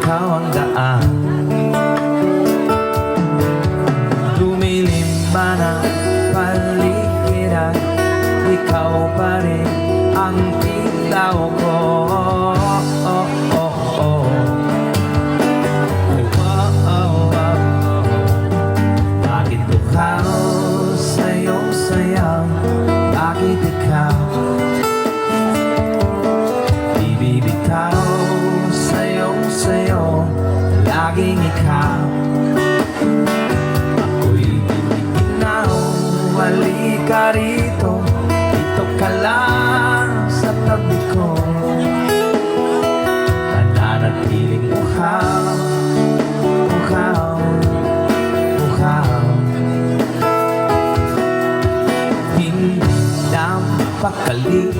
ikaw ang daan. Lumilim man ang paligiran, ikaw pa rin ang titaw ko. Bakit ikaw sa'yong sayang? Bakit ikaw di bibitaw? Sa'yong sayo, laging ikaw. Ako'y bibitaw, halika rito, dito ka lang sa tabi ko. Mananatiling uhaw, uhaw, uhaw. Hindi na mapakali